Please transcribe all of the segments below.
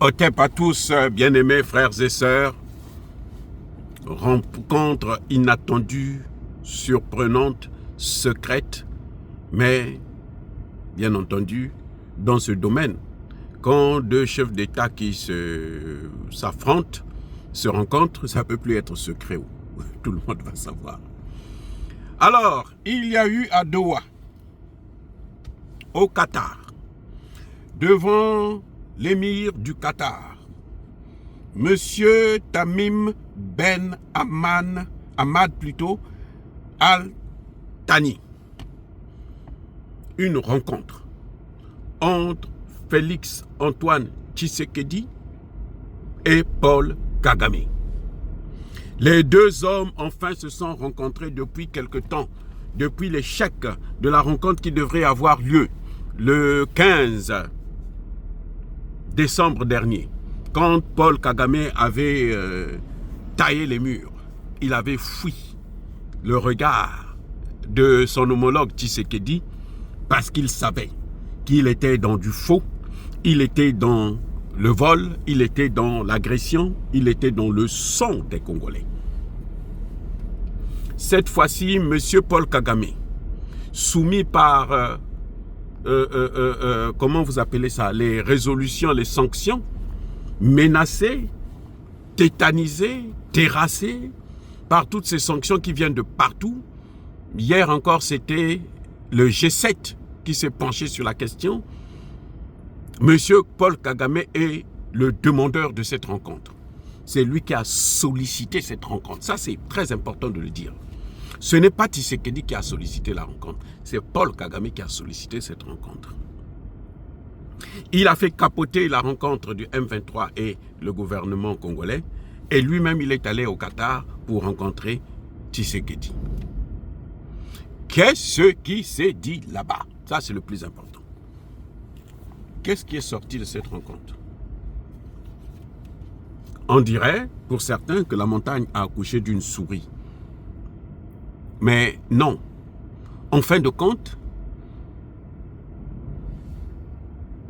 Otep à tous, bien-aimés frères et sœurs. Rencontre inattendue, surprenante, secrète, mais bien entendu, dans ce domaine, quand deux chefs d'État qui s'affrontent, se rencontrent, ça ne peut plus être secret. Tout le monde va savoir. Alors, il y a eu à Doha, au Qatar, devant l'émir du Qatar, Monsieur Tamim Ben Hamad Al Thani, une rencontre entre Félix Antoine Tshisekedi et Paul Kagame. Les deux hommes enfin se sont rencontrés depuis quelque temps, depuis l'échec de la rencontre qui devrait avoir lieu le 15 décembre dernier, quand Paul Kagame avait taillé les murs. Il avait fui le regard de son homologue Tshisekedi parce qu'il savait qu'il était dans du faux, il était dans le vol, il était dans l'agression, il était dans le sang des Congolais. Cette fois-ci, M. Paul Kagame, soumis par, comment vous appelez ça, les résolutions, les sanctions, menacé, tétanisé, terrassé par toutes ces sanctions qui viennent de partout. Hier encore, c'était le G7 qui s'est penché sur la question. Monsieur Paul Kagame est le demandeur de cette rencontre. C'est lui qui a sollicité cette rencontre. Ça, c'est très important de le dire. Ce n'est pas Tshisekedi qui a sollicité la rencontre. C'est Paul Kagame qui a sollicité cette rencontre. Il a fait capoter la rencontre du M23 et le gouvernement congolais. Et lui-même, il est allé au Qatar pour rencontrer Tshisekedi. Qu'est-ce qui s'est dit là-bas? Ça, c'est le plus important. Qu'est-ce qui est sorti de cette rencontre? On dirait, pour certains, que la montagne a accouché d'une souris. Mais non. En fin de compte,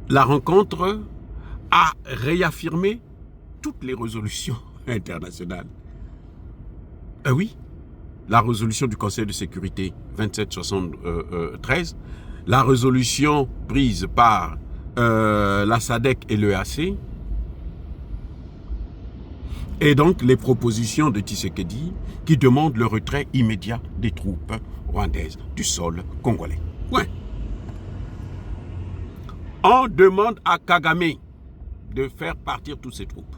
la rencontre a réaffirmé toutes les résolutions internationales. Oui, la résolution du Conseil de sécurité 2773, la résolution prise par la SADC et l'EAC, et donc les propositions de Tshisekedi qui demandent le retrait immédiat des troupes rwandaises du sol congolais. Ouais. On demande à Kagame de faire partir toutes ses troupes.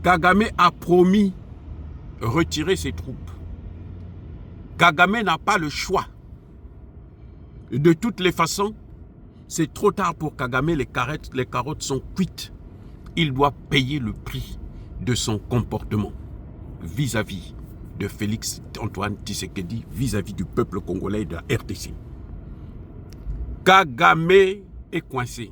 Kagame a promis retirer ses troupes. Kagame n'a pas le choix. De toutes les façons, c'est trop tard pour Kagame, les carottes sont cuites. Il doit payer le prix de son comportement vis-à-vis de Félix Antoine Tshisekedi, vis-à-vis du peuple congolais et de la RDC. Kagame est coincé.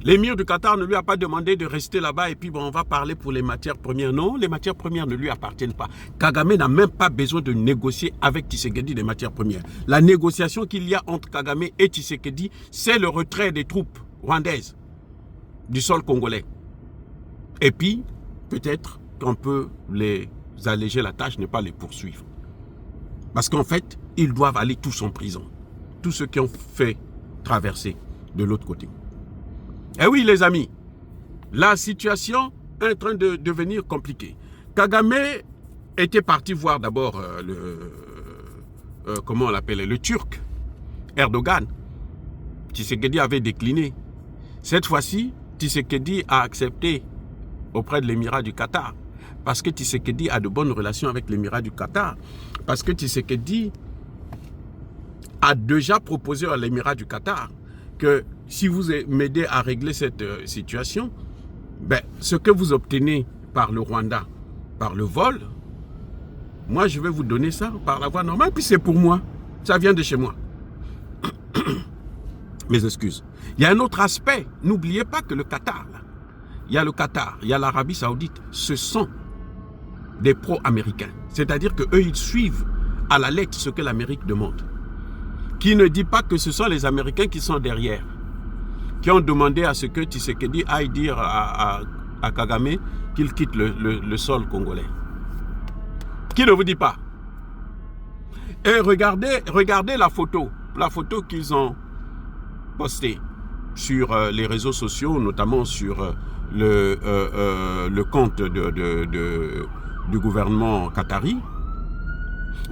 L'émir du Qatar ne lui a pas demandé de rester là-bas et puis bon, on va parler pour les matières premières. Non, les matières premières ne lui appartiennent pas. Kagame n'a même pas besoin de négocier avec Tshisekedi des matières premières. La négociation qu'il y a entre Kagame et Tshisekedi, c'est le retrait des troupes rwandaises du sol congolais. Et puis, peut-être qu'on peut les alléger la tâche, ne pas les poursuivre. Parce qu'en fait, ils doivent aller tous en prison. Tous ceux qui ont fait traverser de l'autre côté. Eh oui, les amis, la situation est en train de devenir compliquée. Kagame était parti voir d'abord comment on l'appelait, le Turc, Erdogan. Tshisekedi avait décliné. Cette fois-ci, Tshisekedi a accepté auprès de l'émirat du Qatar. Parce que Tshisekedi a de bonnes relations avec l'émirat du Qatar. Parce que Tshisekedi a déjà proposé à l'émirat du Qatar que si vous m'aidez à régler cette situation, ben, ce que vous obtenez par le Rwanda, par le vol, moi je vais vous donner ça par la voie normale, puis c'est pour moi. Ça vient de chez moi. Mes excuses. Il y a un autre aspect. N'oubliez pas que le Qatar, là, il y a le Qatar, il y a l'Arabie Saoudite, ce sont des pro-américains. C'est-à-dire qu'eux, ils suivent à la lettre ce que l'Amérique demande. Qui ne dit pas que ce sont les Américains qui sont derrière. qui ont demandé à ce que Tshisekedi aille dire à Kagame qu'il quitte le sol congolais. Qui ne vous dit pas? Et regardez la photo qu'ils ont postée sur les réseaux sociaux, notamment sur le compte du gouvernement qatari.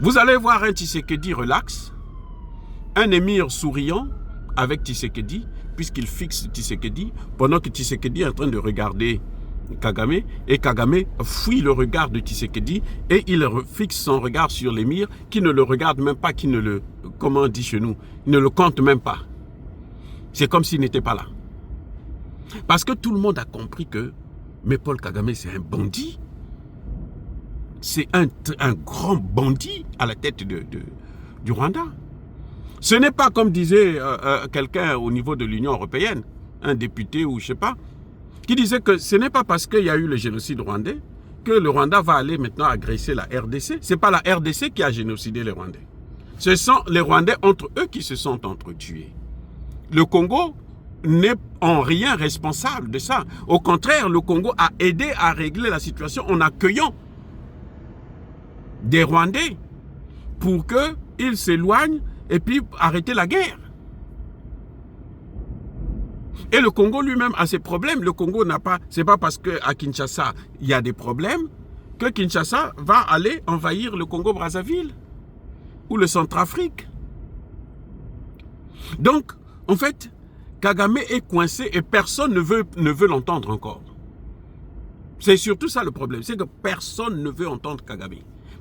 Vous allez voir un Tshisekedi relax, un émir souriant avec Tshisekedi, puisqu'il fixe Tshisekedi, pendant que Tshisekedi est en train de regarder Kagame, et Kagame fuit le regard de Tshisekedi, et il fixe son regard sur l'émir, qui ne le regarde même pas, qui ne le, comment on dit chez nous, ne le compte même pas. C'est comme s'il n'était pas là. Parce que tout le monde a compris que, mais Paul Kagame, c'est un bandit. C'est un grand bandit à la tête du Rwanda. Ce n'est pas comme disait quelqu'un au niveau de l'Union européenne, un député ou je ne sais pas, qui disait que ce n'est pas parce qu'il y a eu le génocide rwandais que le Rwanda va aller maintenant agresser la RDC. Ce n'est pas la RDC qui a génocidé les Rwandais. Ce sont les Rwandais entre eux qui se sont entretués. Le Congo n'est en rien responsable de ça. Au contraire, le Congo a aidé à régler la situation en accueillant des Rwandais pour qu'ils s'éloignent et puis arrêter la guerre. Et le Congo lui-même a ses problèmes. Le Congo n'a pas, c'est pas parce qu'à Kinshasa, il y a des problèmes que Kinshasa va aller envahir le Congo-Brazzaville ou le Centrafrique. Donc, en fait, Kagame est coincé et personne ne veut l'entendre encore. C'est surtout ça le problème, c'est que personne ne veut entendre Kagame.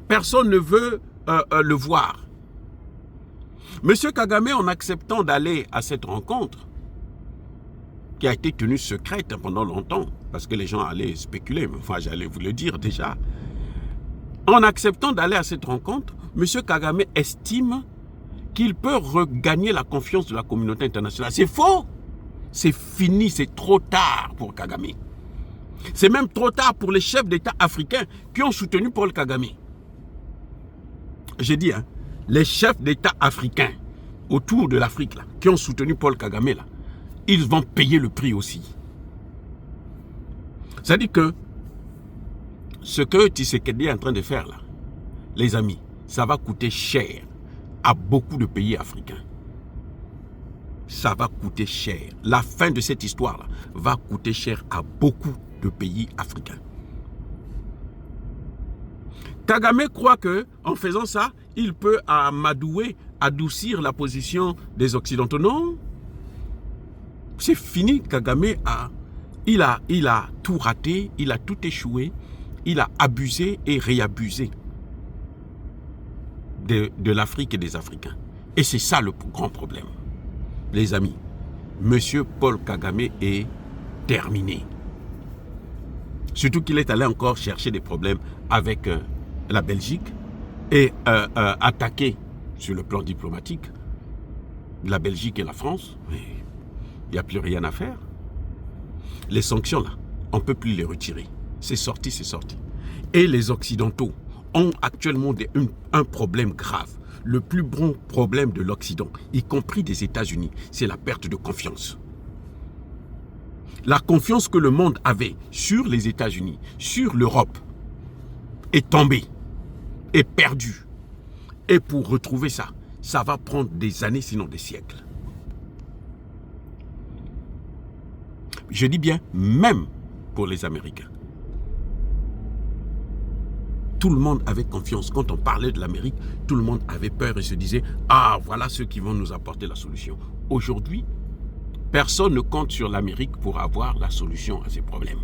Personne ne veut le voir. Monsieur Kagame, en acceptant d'aller à cette rencontre, qui a été tenue secrète pendant longtemps, parce que les gens allaient spéculer, mais enfin j'allais vous le dire déjà, en acceptant d'aller à cette rencontre, monsieur Kagame estime qu'il peut regagner la confiance de la communauté internationale. C'est faux! C'est fini, c'est trop tard pour Kagame. C'est même trop tard pour les chefs d'État africains qui ont soutenu Paul Kagame. J'ai dit, hein, les chefs d'État africains autour de l'Afrique, là, qui ont soutenu Paul Kagame, là, ils vont payer le prix aussi. C'est-à-dire que ce que Tshisekedi est en train de faire, là, les amis, ça va coûter cher à beaucoup de pays africains. Ça va coûter cher. La fin de cette histoire-là va coûter cher à beaucoup de pays africains. Kagame croit qu'en faisant ça, il peut amadouer, adoucir la position des Occidentaux. Non. C'est fini. Kagame il a tout raté, il a tout échoué, il a abusé et réabusé de l'Afrique et des Africains. Et c'est ça le grand problème. Les amis, monsieur Paul Kagame est terminé. Surtout qu'il est allé encore chercher des problèmes avec la Belgique et attaquer sur le plan diplomatique la Belgique et la France. Il n'y a plus rien à faire. Les sanctions, là, on ne peut plus les retirer. C'est sorti, c'est sorti. Et les Occidentaux ont actuellement un problème grave. Le plus grand problème de l'Occident, y compris des États-Unis, c'est la perte de confiance. La confiance que le monde avait sur les États-Unis, sur l'Europe, est tombée, est perdue. Et pour retrouver ça, ça va prendre des années, sinon des siècles. Je dis bien, même pour les Américains. Tout le monde avait confiance. Quand on parlait de l'Amérique, tout le monde avait peur et se disait « Ah, voilà ceux qui vont nous apporter la solution. » Aujourd'hui, personne ne compte sur l'Amérique pour avoir la solution à ces problèmes.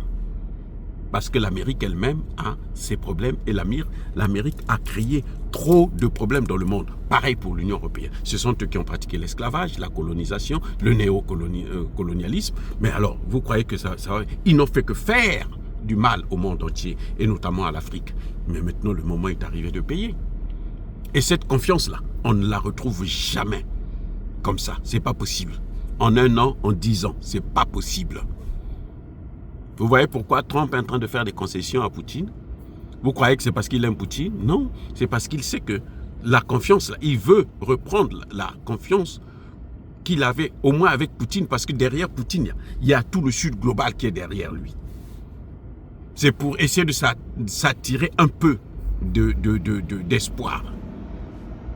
Parce que l'Amérique elle-même a ses problèmes et l'Amérique a créé trop de problèmes dans le monde. Pareil pour l'Union européenne. Ce sont eux qui ont pratiqué l'esclavage, la colonisation, le néocolonialisme. Mais alors, vous croyez que ils n'ont fait que faire du mal au monde entier, et notamment à l'Afrique. Mais maintenant, le moment est arrivé de payer. Et cette confiance-là, on ne la retrouve jamais comme ça. C'est pas possible. En 1 an, en 10 ans, c'est pas possible. Vous voyez pourquoi Trump est en train de faire des concessions à Poutine? Vous croyez que c'est parce qu'il aime Poutine? Non, c'est parce qu'il sait que la confiance, il veut reprendre la confiance qu'il avait, au moins avec Poutine, parce que derrière Poutine, il y a tout le Sud global qui est derrière lui. C'est pour essayer de s'attirer un peu d'espoir.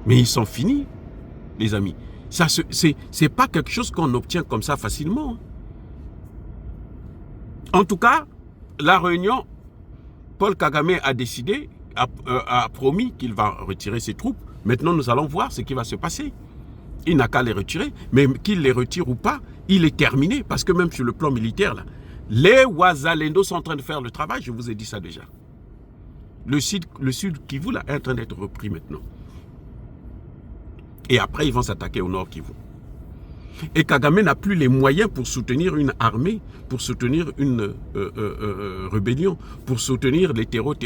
Mais ils sont finis, les amis. C'est pas quelque chose qu'on obtient comme ça facilement. En tout cas, la réunion, Paul Kagame a décidé, a promis qu'il va retirer ses troupes. Maintenant, nous allons voir ce qui va se passer. Il n'a qu'à les retirer, mais qu'il les retire ou pas, il est terminé. Parce que même sur le plan militaire, là, les Ouazalendo sont en train de faire le travail, je vous ai dit ça déjà. Le sud Kivu là, est en train d'être repris maintenant. Et après, ils vont s'attaquer au nord Kivu. Et Kagame n'a plus les moyens pour soutenir une armée, pour soutenir une rébellion, pour soutenir les terreaux.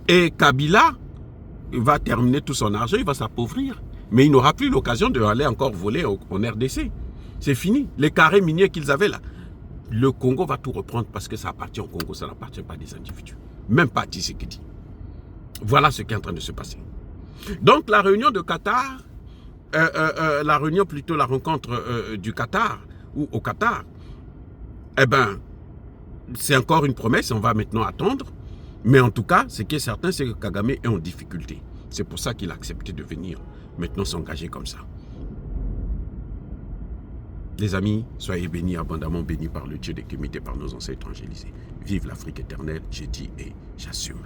Et Kabila va terminer tout son argent, il va s'appauvrir. Mais il n'aura plus l'occasion d'aller encore voler en RDC. C'est fini. Les carrés miniers qu'ils avaient là, le Congo va tout reprendre parce que ça appartient au Congo, ça n'appartient pas à des individus. Même pas à Tshisekedi. Voilà ce qui est en train de se passer. Donc la réunion de Qatar, la rencontre du Qatar, ou au Qatar, eh ben, c'est encore une promesse, on va maintenant attendre. Mais en tout cas, ce qui est certain, c'est que Kagame est en difficulté. C'est pour ça qu'il a accepté de venir maintenant s'engager comme ça. Les amis, soyez bénis, abondamment bénis par le Dieu des Kémites et par nos ancêtres évangélisés. Vive l'Afrique éternelle, j'ai dit et j'assume.